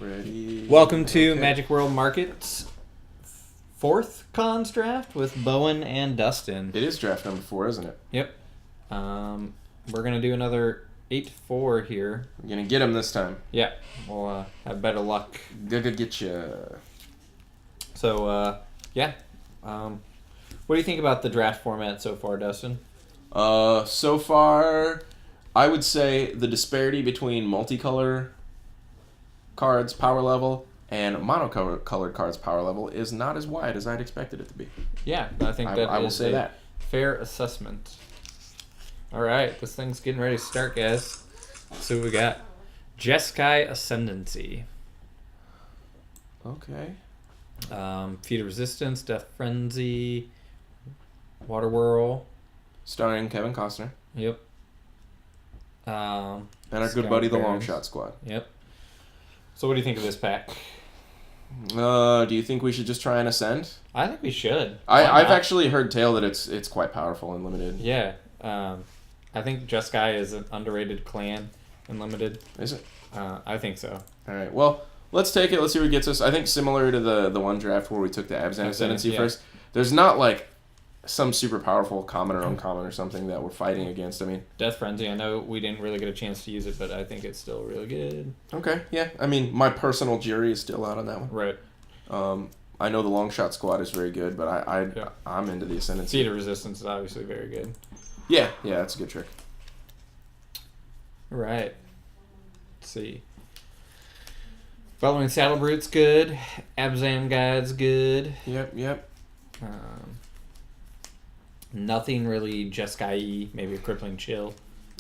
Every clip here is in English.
Ready. Welcome to Magic World Market's 4th Cons draft with Boen and Dustin. It is draft number 4, isn't it? Yep. We're going to do another 8-4 here. We're going to get him this time. Yeah. We'll have better luck. Gonna get you. So, yeah. What do you think about the draft format so far, Dustin? So far, I would say the disparity between multicolor cards power level and monocolored cards power level is not as wide as I'd expected it to be. Yeah, I think that I will is say a that. fair assessment. All right, this thing's getting ready to start, guys. So we got Jeskai Ascendancy. Okay. Feat of Resistance, Death Frenzy, Water Whirl. Starring Kevin Costner. Yep. And our good buddy, the Long Shot Squad. Yep. So what do you think of this pack? Do you think we should just try and ascend? I think we should. I've actually heard tale that it's quite powerful and limited. Yeah. I think Jeskai is an underrated clan in limited. Is it? I think so. All right. Well, let's take it. Let's see what gets us. I think similar to the one draft where we took the Abzan Ascendancy first. There's not like some super powerful common or uncommon or something that we're fighting against. I mean, Death Frenzy, I know we didn't really get a chance to use it, but I think it's still really good. Okay, yeah. I mean, my personal jury is still out on that one. Right. I know the Long Shot Squad is very good, but I'm into the Ascendancy. Feat of Resistance is obviously very good. Yeah, that's a good trick. All right. Let's see. Following Saddle Brute's good. Abzan Guide's good. Yep. Nothing really Jeskai-y, maybe a Crippling Chill.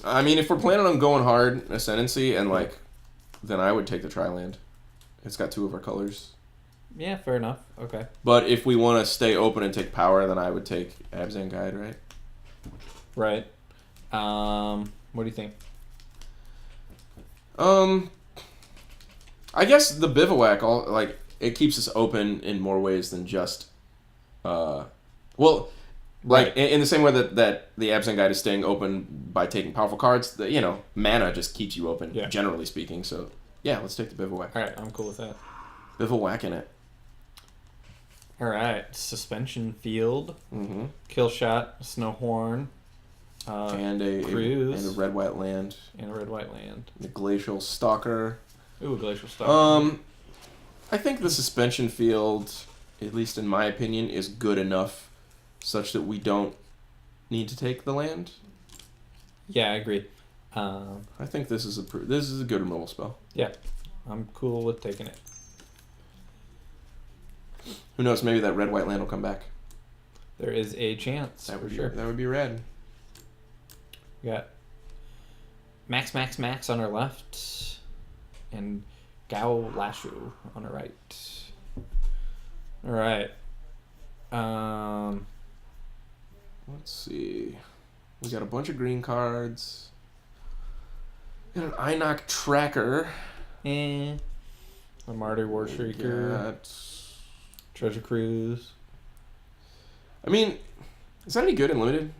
I mean, if we're planning on going hard Ascendancy and then I would take the Tri-Land. It's got 2 of our colors. Yeah, fair enough. Okay. But if we want to stay open and take power, then I would take Abzan Guide, right? Right. What do you think? I guess the Bivouac, it keeps us open in more ways than just, Right. in the same way that the Absent Guide is staying open by taking powerful cards, mana just keeps you open, generally speaking. So, yeah, let's take the Bivouac. All right, I'm cool with that. Bivouac in it. All right, Suspension Field, Mm-hmm. Kill Shot, Snowhorn, and a Cruise, and a red-white land. And a red-white land. The Glacial Stalker. Ooh, Glacial Stalker. I think the Suspension Field, at least in my opinion, is good enough such that we don't need to take the land. Yeah, I agree. I think this is a good removal spell. Yeah, I'm cool with taking it. Who knows? Maybe that red-white land will come back. There is a chance. That would for sure. That would be red. We got Max on our left, and Gao Lashu on our right. All right. Let's see. We got a bunch of green cards. We got an Inoc Tracker. A Martyr War Shrieker. Treasure Cruise. I mean, is that any good in limited?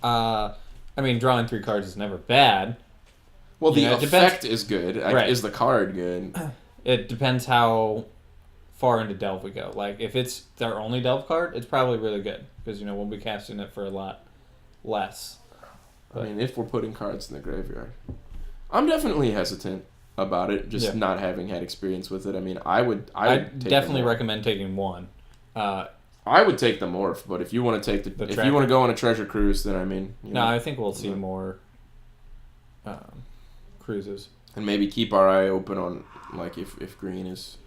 I mean, drawing 3 cards is never bad. Well, the effect is good. Right. Is the card good? It depends how far into Delve we go. Like, if it's our only Delve card, it's probably really good. Because, we'll be casting it for a lot less. But, I mean, if we're putting cards in the graveyard. I'm definitely hesitant about it, just not having had experience with it. I mean, I would definitely recommend taking 1. I would take the Morph, but if you want to take if you want to go on a Treasure Cruise, then I mean... I think we'll see more cruises. And maybe keep our eye open on, if green is...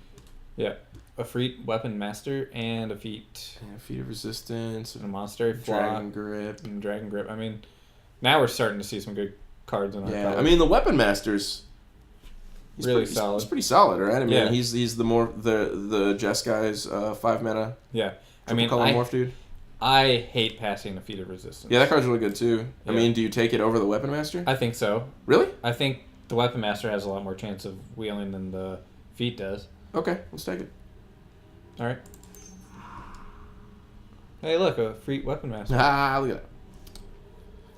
Yeah. A Feat Weapon Master and a Feat. And a Feat of Resistance. And a Monastery Dragon Grip. And Dragon Grip. I mean, now we're starting to see some good cards in our colors. I mean, the Weapon Master's... Really solid. He's pretty solid, right? I mean, he's the Jeskai's 5-mana... Yeah. I mean, Morph dude. I hate passing a Feat of Resistance. Yeah, that card's really good too. Yeah. I mean, do you take it over the Weapon Master? I think so. Really? I think the Weapon Master has a lot more chance of wheeling than the Feat does. Okay, let's take it. All right. Hey, look, a Feat Weapon Master. Look at that.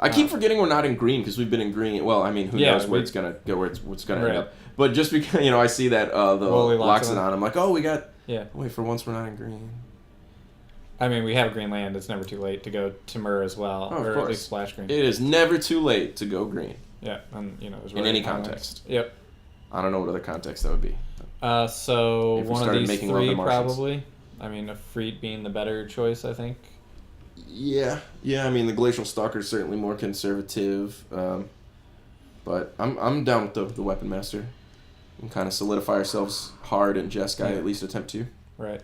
I keep forgetting we're not in green because we've been in green. Well, I mean, who knows where it's gonna go, where it's gonna end up. But just because I see that the Wooly Loxodon, I'm like, oh, we got. Yeah. Wait, for once we're not in green. I mean, we have green land. It's never too late to go Timur as well, Oh, of or course. at least splash green. It is never too late to go green. Yeah, and there's In any context. Yep. I don't know what other context that would be. So If we one of started these making love three to Martians. probably. I mean, a Freet being the better choice, I think. Yeah. I mean, the Glacial Stalker is certainly more conservative, but I'm down with the Weapon Master, and kind of solidify ourselves hard in Jeskai, at least attempt to. Right.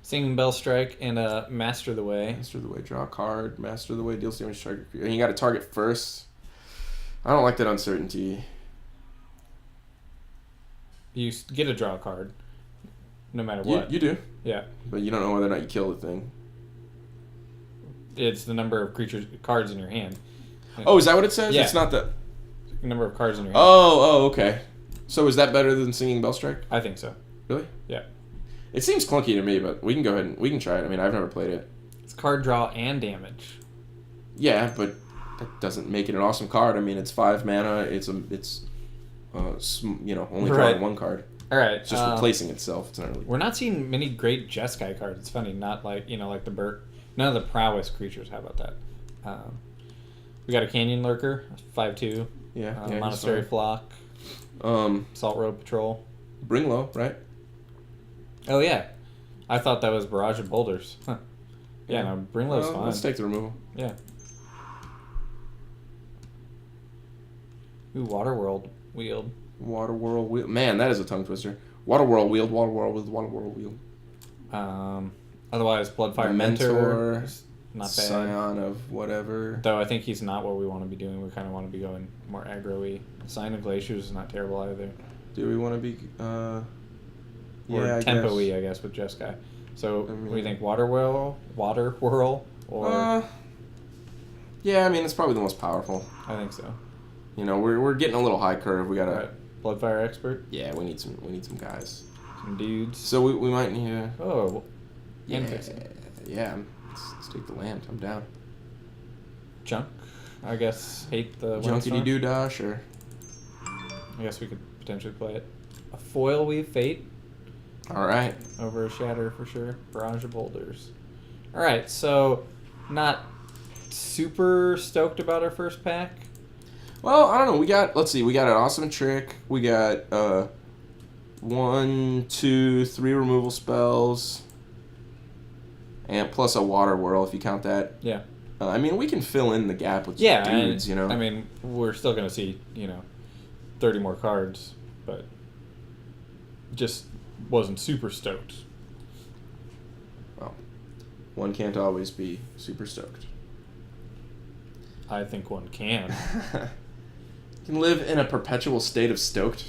Singing Bell Strike and Master the Way. Master the Way, draw a card. Master the Way, deals damage to target creature. And you got to target first. I don't like that uncertainty. You get a draw card, no matter what. You do. Yeah. But you don't know whether or not you kill the thing. It's the number of cards in your hand. Oh, is that what it says? Yeah. It's not the Number of cards in your hand. Oh, okay. So is that better than Singing Bell Strike? I think so. Really? Yeah. It seems clunky to me, but we can go ahead and we can try it. I mean, I've never played it. It's card draw and damage. Yeah, but that doesn't make it an awesome card. I mean, it's 5 mana. It's only drawing one card. All right. It's just replacing itself. It's not really. We're not seeing many great Jeskai cards. It's funny, not like like the Burke. None of the prowess creatures. How about that? We got a Canyon Lurker, 5/2. Yeah. Monastery Flock. Salt Road Patrol. Bring low, right? Oh yeah, I thought that was Barrage of Boulders. Huh. Yeah, no, Bring Low's fine. Let's take the removal. Yeah. Ooh, Waterworld Wield. Waterworld Wield. Man, that is a tongue twister. Waterworld Wield, Waterworld Wield, Waterworld Wield. Otherwise, Bloodfire Mentor. Not bad. Scion of whatever. Though I think he's not what we want to be doing. We kind of want to be going more aggro-y. Sign of Glaciers is not terrible either. Do we want to be... Or tempo-y, I guess, with Jeskai. So, what do you think? Water Whirl, or... yeah, I mean, it's probably the most powerful. I think so. We're getting a little high curve. We gotta... Right. Bloodfire Expert? Yeah, we need some guys. Some dudes. So we might need to... Oh, yeah. interesting. Yeah, let's take the land. I'm down. Junk, I guess. Hate the Junkity doo-dah, sure. I guess we could potentially play it. A Foil Weave Fate. Alright. Over a Shatter for sure. Barrage of Boulders. Alright, so not super stoked about our first pack. Well, I don't know. We got an awesome trick. We got 1, 2, 3 removal spells. And plus a water whirl if you count that. Yeah. I mean, we can fill in the gap with dudes, I mean, we're still going to see, 30 more cards, but just wasn't super stoked. Well, one can't always be super stoked. I think one can. You can live in a perpetual state of stoked.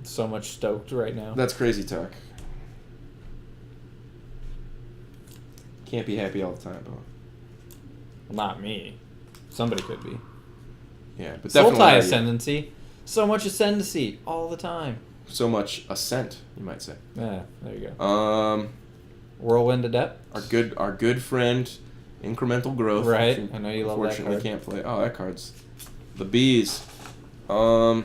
So much stoked right now. That's crazy talk. Can't be happy all the time, though. Not me. Somebody could be. Yeah, but Soul definitely Tie not you. Ascendancy. So much Ascendancy all the time. So much ascent, you might say. Yeah, there you go. Um, Whirlwind Adept. our good friend, Incremental Growth. Right, I know you love that Unfortunately, card. can't play. Oh, that card's the bees. Yeah,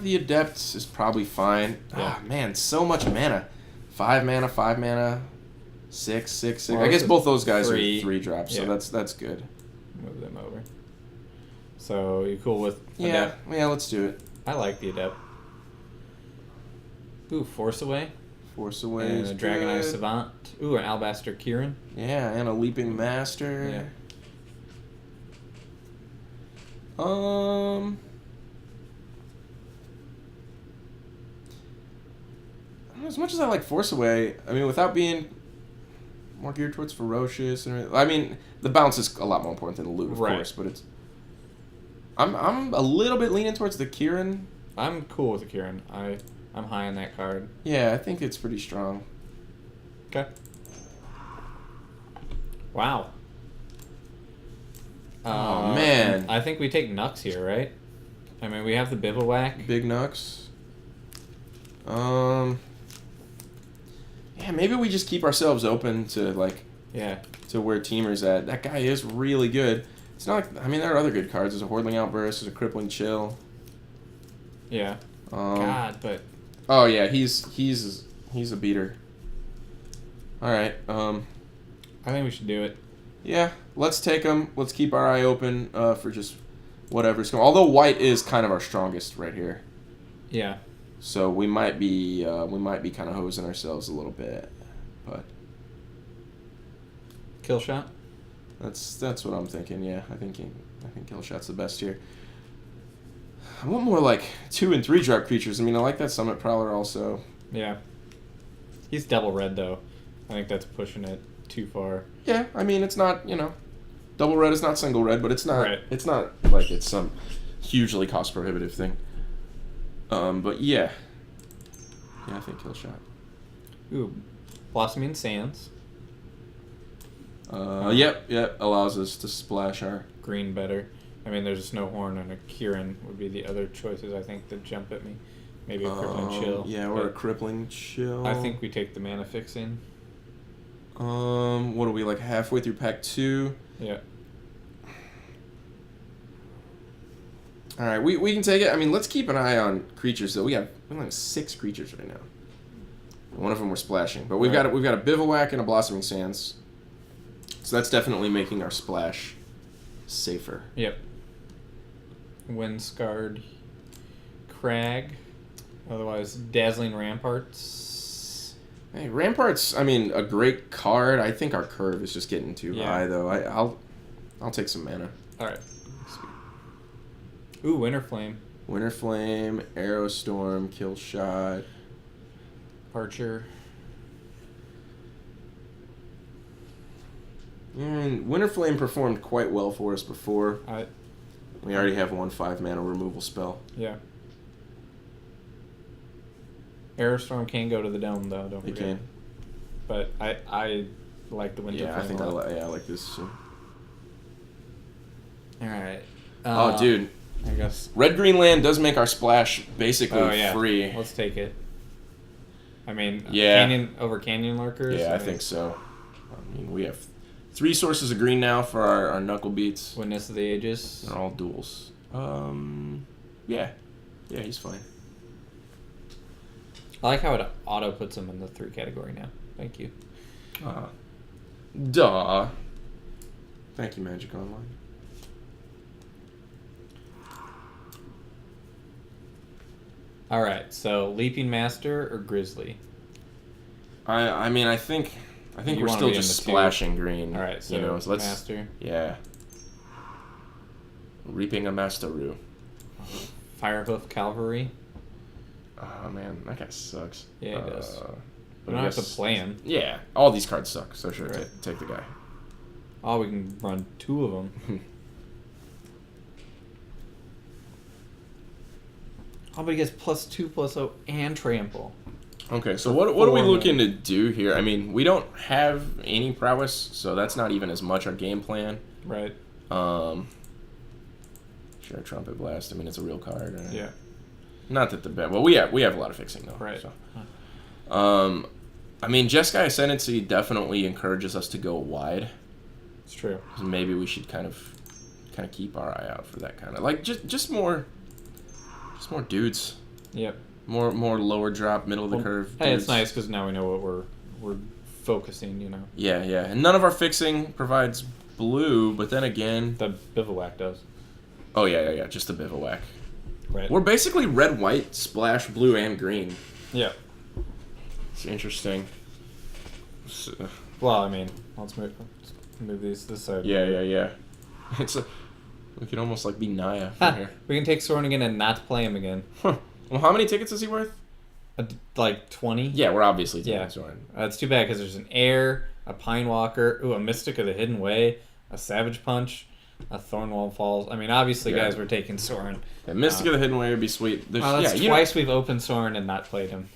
the Adept is probably fine. Yeah. Ah, man, so much mana. 5 mana, 5 mana, 6, 6, 6. Well, I guess it's both those guys are 3. 3 drops, Yeah. so that's good. Move them over. So, you cool with Yeah, Adept? yeah, let's do it. I like the Adept. Ooh, Force Away. Force Away And is a Dragonite good. Savant. Ooh, an Alabaster Kieran. Yeah, and a Leaping Master. Yeah. As much as I like Force Away, I mean, without being more geared towards Ferocious, and I mean, the bounce is a lot more important than the loot, of Right. course, but it's... I'm a little bit leaning towards the Kieran. I'm cool with the Kieran. I'm high on that card. Yeah, I think it's pretty strong. Okay. Wow. Oh, man. I think we take Nux here, right? I mean, we have the Bivouac. Big Nux. Yeah, maybe we just keep ourselves open to, to where Teamer's at. That guy is really good. It's not like, I mean, there are other good cards. There's a Hordling Outburst, there's a Crippling Chill. Yeah. God, but oh yeah, he's a beater. All right. I think we should do it. Yeah, let's take him. Let's keep our eye open for just whatever's going. Although white is kind of our strongest right here. Yeah. So we might be kind of hosing ourselves a little bit, but kill shot. That's what I'm thinking. Yeah, I think kill shot's the best here. I want more like 2 and 3 drop creatures. I mean, I like that Summit Prowler also. Yeah. He's double red though. I think that's pushing it too far. Yeah, I mean it's not, double red is not single red, but it's not Right. it's not like it's some hugely cost prohibitive thing. But yeah, I think kill shot. Ooh, Blossoming Sands. Yep, allows us to splash our green better. I mean, there's a Snowhorn and a Kieran would be the other choices I think that jump at me. Maybe a Crippling Chill. Yeah, or a Crippling Chill. I think we take the mana fixing. What are we, like halfway through pack 2? Yeah. All right, we can take it. I mean, let's keep an eye on creatures though. We have like 6 creatures right now. One of them we're splashing, but we've got a Bivouac and a Blossoming Sands. So that's definitely making our splash safer. Yep. Windscarred Crag. Otherwise, Dazzling Ramparts. Hey, Ramparts, I mean, a great card. I think our curve is just getting too high, though. I'll take some mana. All right. Ooh, Winterflame. Winterflame, Aerostorm, Kill Shot. Archer. And Winterflame performed quite well for us before. We already have 1 5-mana removal spell. Yeah. Aerostorm can go to the dome though. Don't forget. It can. But I like the Winterflame. Yeah, I think I like this too. All right. Oh, dude. I guess Red Green Land does make our splash basically free. Let's take it. I mean, yeah. Canyon Lurkers. Yeah, I think so. I mean, we have 3 sources of green now for our Knuckle Beats. Witness of the Ages. They're all duels. Yeah, he's fine. I like how it auto puts him in the 3 category now. Thank you. Duh. Thank you, Magic Online. All right, so Leaping Master or Grizzly? I mean, I think we're still just splashing green. All right, so, so let's Master. Yeah. Reaping a Masteru. Firehoof Cavalry. Oh man, that guy sucks. Yeah, he does. But we don't have to play him. Yeah, all these cards suck. So sure, take the guy. Oh, we can run 2 of them. Oh, but he gets +2/+0 and trample. Okay, so what are we looking to do here? I mean, we don't have any prowess, so that's not even as much our game plan. Right. Sure, Trumpet Blast. I mean, it's a real card. Right? Yeah. Not that the bad. Well, we have a lot of fixing though. Right. So. I mean, Jeskai Ascendancy definitely encourages us to go wide. It's true. So maybe we should kind of keep our eye out for that kind of like just more dudes. Yep. More lower drop, middle of the curve. Hey, dudes. it's nice because now we know what we're focusing. You know. Yeah, and none of our fixing provides blue, but then again, the Bivouac does. Oh yeah, just the Bivouac. Right. We're basically red, white, splash, blue, and green. Yeah. It's interesting. So, well, I mean, let's move these this side. Yeah. We could almost like be Naya from here. We can take Soren again and not play him again. Huh. Well, how many tickets is he worth? Like 20. Yeah, we're obviously taking Soren. It's too bad because there's an Air, a Pine Walker, a Mystic of the Hidden Way, a Savage Punch, a Thornwall Falls. I mean, obviously, guys, we're taking Soren. Yeah, Mystic of the Hidden Way would be sweet. That's twice we've opened Soren and not played him.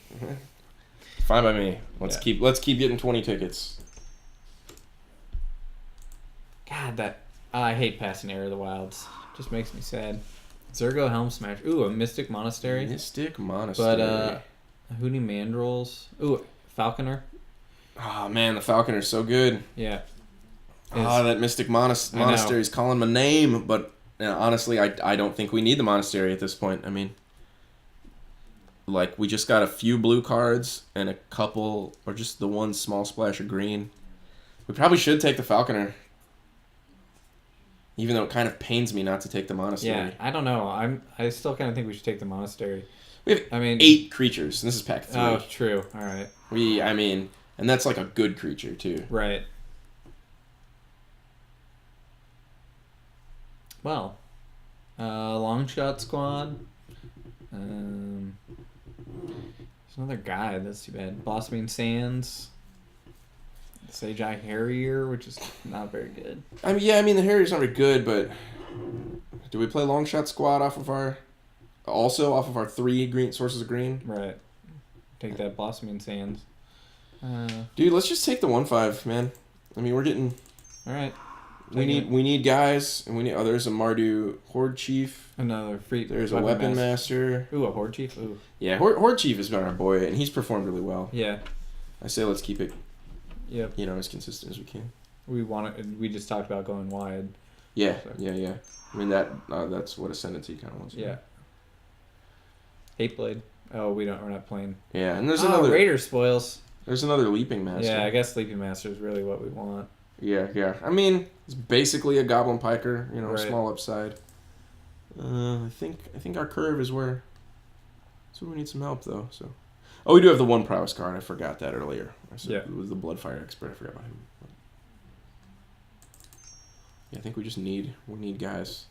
Fine by me. Let's keep getting 20 tickets. God, I hate passing Air of the Wilds. Just makes me sad. Zergo Helm Smash. Ooh, a Mystic Monastery. Mystic Monastery. But Hoonie Mandrills. Ooh, Falconer. Oh man, the Falconer's so good. Yeah. That Mystic Monastery is calling my name, but honestly, I don't think we need the monastery at this point. I mean, like we just got a few blue cards and a couple, or just the one small splash of green. We probably should take the Falconer. Even though it kind of pains me not to take the Monastery. Yeah, I don't know. I still kind of think we should take the Monastery. We have 8 creatures. This is pack 3. Oh, true. All right. And that's like a good creature too. Right. Well, long shot squad. There's another guy. That's too bad. Blossoming Sands. Sage Eye Harrier, which is not very good. The Harrier's not very good, but do we play long shot squad off of our 3 green sources of green? Right. Take that Blossoming Sands. Dude, let's just take the 1/5, man. I mean, we're getting. All right. We need guys, and there's a Mardu Horde Chief. Another free. There's a Weapon Master. Ooh, a Horde Chief. Ooh. Yeah, Horde Chief has been our boy, and he's performed really well. Yeah. I say let's keep it. Yep. As consistent as we can. We just talked about going wide. Yeah, so. Yeah. I mean that's what Ascendancy kind of wants. Yeah. Hate Blade. Oh, we're not playing. Yeah, and there's another Raider spoils. There's another Leaping Master. Yeah, I guess Leaping Master is really what we want. Yeah. I mean, it's basically a Goblin Piker. Right. Small upside. I think our curve is where. That's where we need some help though. So. Oh, we do have the 1 prowess card. I forgot that earlier. I said it was the Bloodfire Expert. I forgot about him. Yeah, I think we need guys.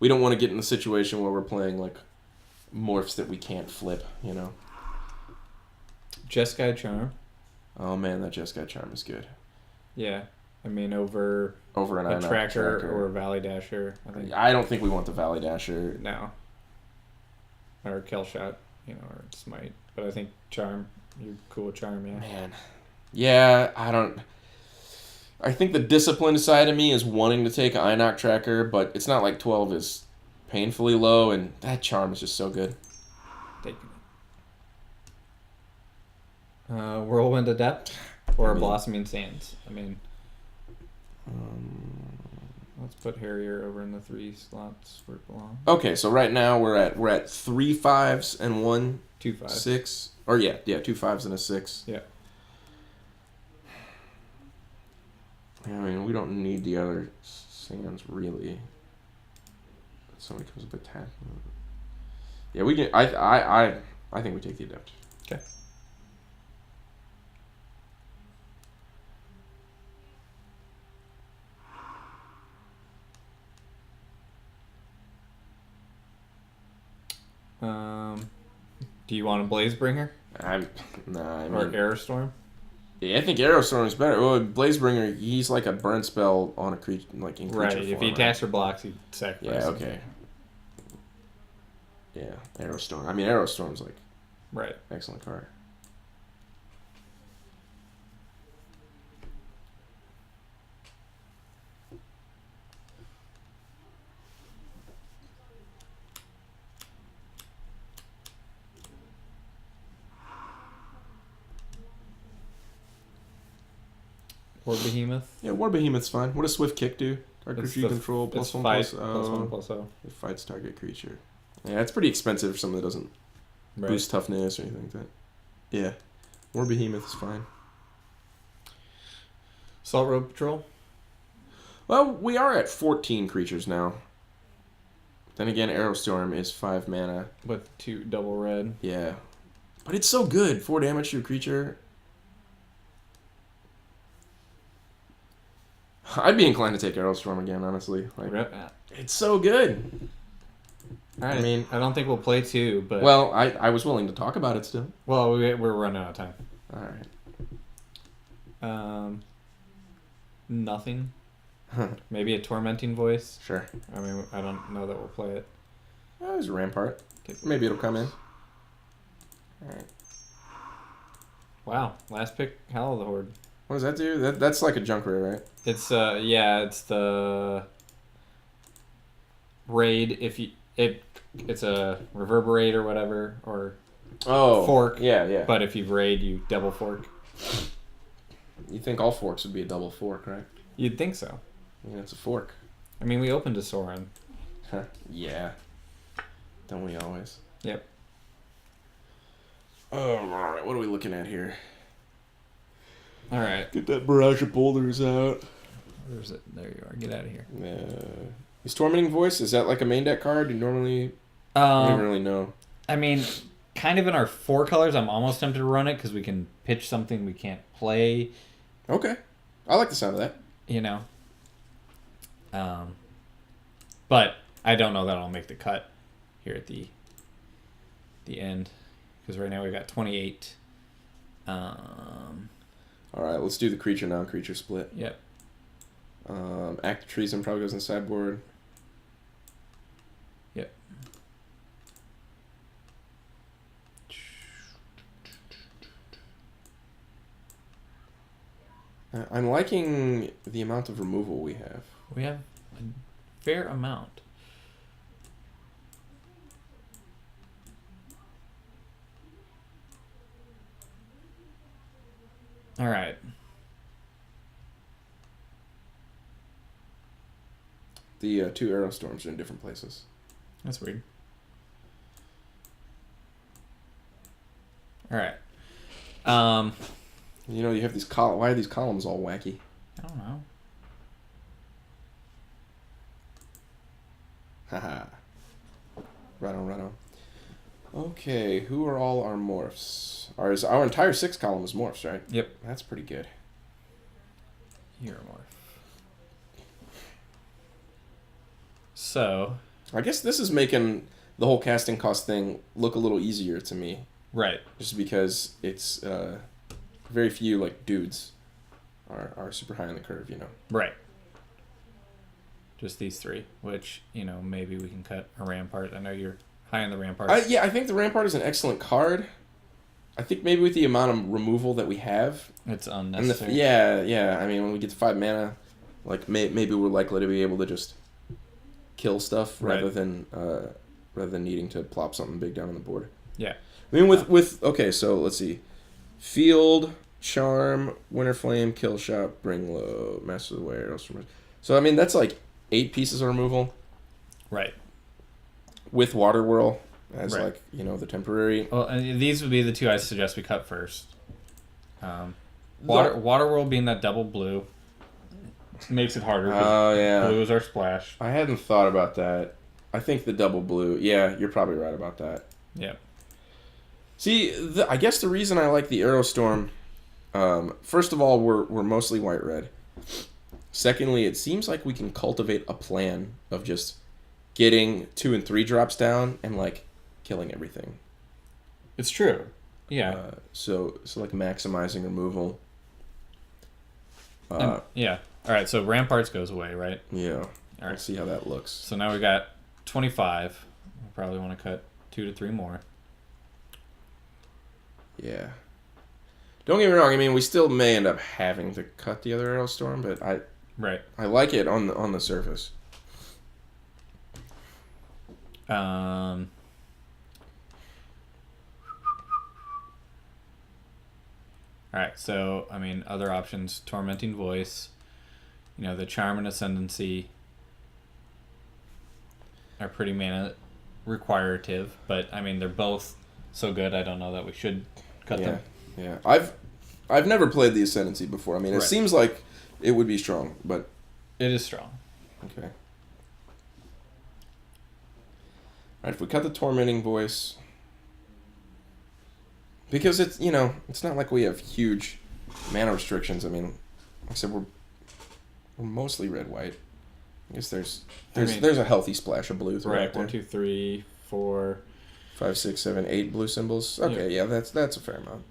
We don't want to get in the situation where we're playing like morphs that we can't flip, Jeskai Charm. Oh man, that Jeskai Charm is good. Yeah. I mean over an a tracker or a Valley Dasher. I don't think we want the Valley Dasher. No. Or Kill Shot. Or Smite. But I think Charm, you're cool with Charm, yeah. Man. Yeah, I think the disciplined side of me is wanting to take an Inoc Tracker, but it's not like 12 is painfully low, and that Charm is just so good. Taking it. Whirlwind Adept or Blossoming Sands? Let's put Harrier over in the 3 slots where it belongs. Okay, so right now we're at 3 5s and 1 2 5 6. Or 2 5s and a 6. Yeah. I mean, we don't need the other sands really. Somebody comes with a tap. Yeah, we can. I think we take the Adept. Okay. Do you want a Blazebringer? Or Aerostorm? Yeah, I think Aerostorm is better. Well, Blazebringer, he's like a burn spell on a creature, like in creature right. form, If he attacks or blocks, he sacrifices. Yeah. Okay. Yeah, Aerostorm. Aerostorm's like right. Excellent card. War Behemoth. Yeah, War Behemoth's fine. What does Swift Kick do? Target creature you control, +1/+0. +1/+0. It fights target creature. Yeah, it's pretty expensive for someone that doesn't boost toughness or anything like that. Yeah. War Behemoth is fine. Salt Road Patrol. Well, we are at 14 creatures now. Then again, Aerostorm is 5 mana. With 2 double red. Yeah. But it's so good. 4 damage to a creature. I'd be inclined to take Aerostorm again, honestly. It's so good. All right. I don't think we'll play 2, but... Well, I was willing to talk about it still. Well, we're running out of time. All right. Nothing. Maybe a Tormenting Voice. Sure. I don't know that we'll play it. There's a Rampart. Maybe it'll come in. All right. Wow. Last pick, Howl of the Horde. What does that do? That's like a junk rare, right? It's it's the raid. It's a reverberate or whatever, or fork. Yeah. But if you raid, you double fork. You think all forks would be a double fork, right? You'd think so. It's a fork. We opened a Sorin. Yeah. Don't we always? Yep. Oh, all right. What are we looking at here? All right. Get that barrage of boulders out. Where's it? There you are. Get out of here. Is Tormenting Voice, is that like a main deck card? You normally... I don't even really know. I mean, kind of in our 4 colors, I'm almost tempted to run it because we can pitch something we can't play. Okay. I like the sound of that. You know. But I don't know that I'll make the cut here at the end. Because right now we've got 28. Alright, let's do the creature non-creature split. Yep. Act of Treason probably goes in the sideboard. Yep. I'm liking the amount of removal we have. We have a fair amount. All right. The 2 Arrow Storms are in different places. That's weird. All right. You know, you have these why are these columns all wacky? I don't know. Haha. Right on, right on. Okay, who are all our morphs? Our entire 6 column is morphs, right? Yep. That's pretty good. You're a morph. So, I guess this is making the whole casting cost thing look a little easier to me. right. Just because it's very few like dudes are super high on the curve, you know. Right. Just these 3, which, you know, maybe we can cut a Rampart. I know you're high on the Rampart. Yeah, I think the Rampart is an excellent card. I think maybe with the amount of removal that we have, It's unnecessary. yeah. I mean, when we get to 5 mana, like maybe we're likely to be able to just kill stuff rather than needing to plop something big down on the board. Yeah. I mean, with okay, so let's see, Field, Charm, Winter Flame, Kill Shot, Bring Low, Master of the Way. So I mean, that's like 8 pieces of removal. Right. With Water Whirl as Right. like, you know, the temporary. Well, and these would be the 2 I suggest we cut first. Water World being that double blue makes it harder. Oh yeah. Blue is our splash. I hadn't thought about that. I think the double blue. Yeah, you're probably right about that. Yeah. See, I guess the reason I like the Aerostorm, first of all, we're mostly white-red. Secondly, it seems like we can cultivate a plan of just getting 2 and 3 drops down and like killing everything. It's true. Yeah. So like maximizing removal. Yeah. All right. So Ramparts goes away, right? Yeah. All right. Let's see how that looks. So now we got 25. We'll probably want to cut 2 to 3 more. Yeah. Don't get me wrong. I mean, we still may end up having to cut the other Aerostorm, but I like it on the surface. All right. So I mean, other options: Tormenting Voice. You know, the Charm and Ascendancy are pretty mana requirative, but I mean, they're both so good. I don't know that we should cut them. Yeah. I've never played the Ascendancy before. I mean, it seems like it would be strong, but It is strong. okay. All right, if we cut the Tormenting Voice, because it's, you know, it's not like we have huge mana restrictions. I mean, like I said, we're mostly red-white. I guess there's a healthy splash of blue throughout Right. there. 1, 2, 3, 4. 5, 6, 7, 8 blue symbols. Okay, yeah, that's a fair amount.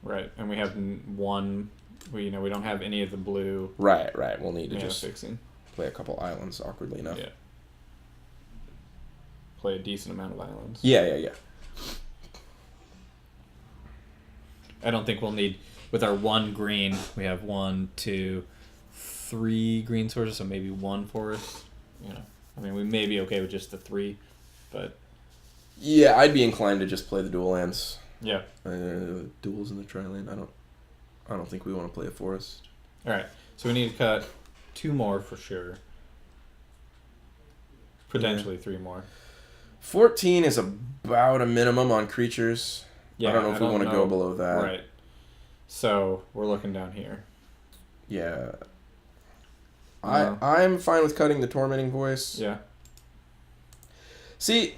Right, and we have 1. We don't have any of the blue. Right. We'll need to mana just fixing. play a couple islands awkwardly enough. Yeah. Play a decent amount of islands. Yeah. I don't think we'll need, with our 1 green, we have 1, 2, 3 green sources, so maybe 1 forest. You know, I mean, we may be okay with just the 3, but Yeah, I'd be inclined to just play the dual lands. yeah. Duels in the tri-land. I don't think we want to play a forest. All right, so we need to cut 2 more for sure. Potentially 3 more. 14 is about a minimum on creatures. Yeah, I don't know if we want to go below that. Right. So we're looking down here. Yeah. I'm fine with cutting the Tormenting Voice. Yeah. See,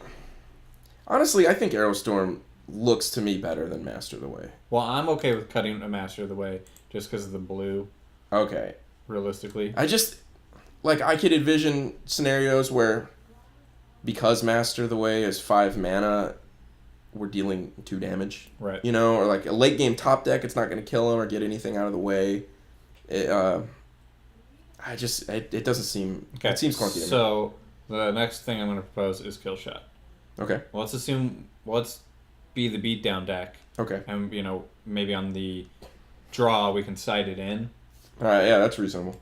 honestly, I think Aerostorm looks to me better than Master of the Way. Well, I'm okay with cutting a Master of the Way just because of the blue. Okay. Realistically. I just, like, I could envision scenarios where, because Master of the Way is 5 mana, we're dealing 2 damage. Right. You know, or like a late game top deck, it's not going to kill him or get anything out of the way. It doesn't seem... Okay. It seems clunky to me. So, the next thing I'm going to propose is Kill Shot. Okay. Let's assume... Let's be the beatdown deck. Okay. And, maybe on the draw we can side it in. Alright, yeah, that's reasonable.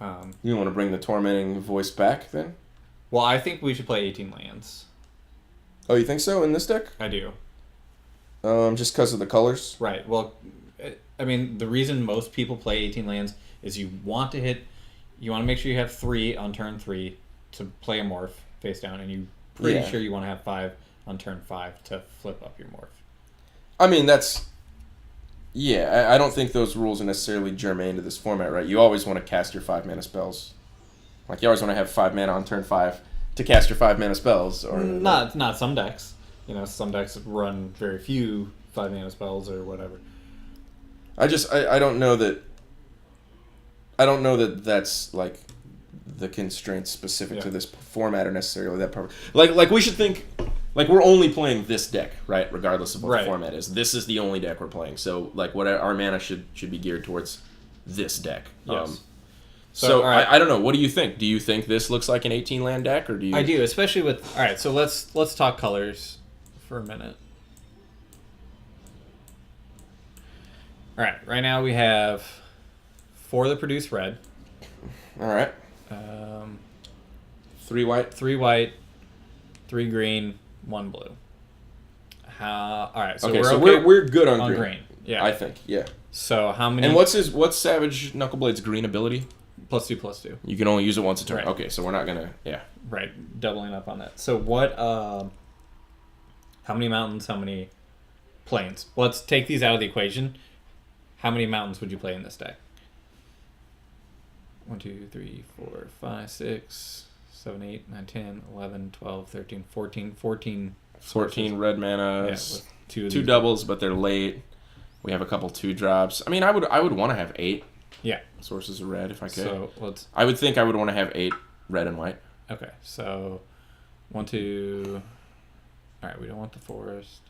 Um, You want to bring the Tormenting Voice back, then? well, I think we should play 18 lands. Oh, you think so, in this deck? I do. Just because of the colors? Right. Well, I mean, the reason most people play 18 lands is you want to make sure you have 3 on turn 3 to play a morph face down, and you pretty sure you want to have 5 on turn 5 to flip up your morph. I mean, that's... Yeah, I don't think those rules are necessarily germane to this format, right? You always want to cast your 5 mana spells. Like, you always want to have 5 mana on turn 5 to cast your 5 mana spells. Or Not some decks. Some decks run very few 5 mana spells or whatever. I don't know that... I don't know that that's, like, the constraints specific to this format are necessarily that powerful. Like we should think... Like, we're only playing this deck, right? Regardless of what the format is. This is the only deck we're playing. So, like, what our mana should be geared towards this deck. Yes. So all right. I don't know. What do you think? Do you think this looks like an 18 land deck, or do you? I do, especially with. All right, so let's talk colors for a minute. All right, right now we have 4 that produce red. All right. 3 white. 3 white, 3 green, 1 blue. All right, so we're good on green. Yeah, I think. Yeah. So how many? And what's Savage Knuckleblade's green ability? +2/+2. You can only use it once a turn. Right. Okay, so we're not gonna. Yeah. Right, doubling up on that. So what? How many mountains? How many plains? Let's take these out of the equation. How many mountains would you play in this deck? 1, 2, 3, 4, 5, 6, 7, 8, 9, 10, 11, 12, 13, 14. 14 red mana. Yeah, with 2 doubles, but they're late. We have a couple 2-drops. I mean, I would want to have 8. Yeah. Sources of red if I could. So let's. I would think I would want to have 8 red and white. Okay, so 1, 2. All right, we don't want the forest.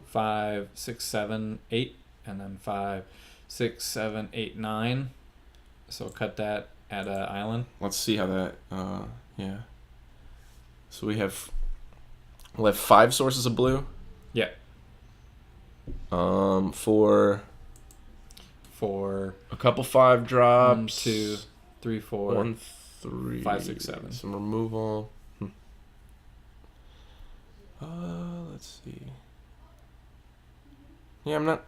5, 6, 7, 8, and then 5, 6, 7, 8, 9. So cut that at island. Let's see how that. Yeah. So we'll have 5 sources of blue. Yeah. For a couple 5 drops. 1, 2, 3, 4. 1, 3. 5, 6, 7. Some removal. Let's see. Yeah, I'm not.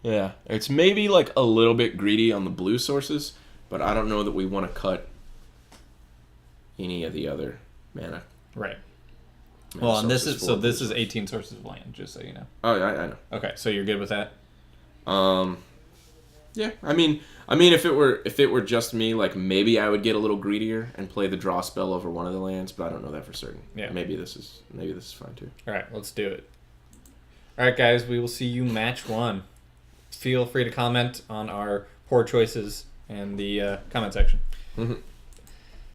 Yeah, it's maybe like a little bit greedy on the blue sources, but I don't know that we want to cut any of the other mana. Right. mana Well, and this sources is for this blue is sources. 18 sources of land, just so you know. Oh, yeah, I know. Okay, so you're good with that? Yeah. I mean, if it were just me, like maybe I would get a little greedier and play the draw spell over one of the lands, but I don't know that for certain. Yeah. Maybe this is fine too. All right, let's do it. All right, guys, we will see you match 1. Feel free to comment on our poor choices in the comment section. Mm-hmm.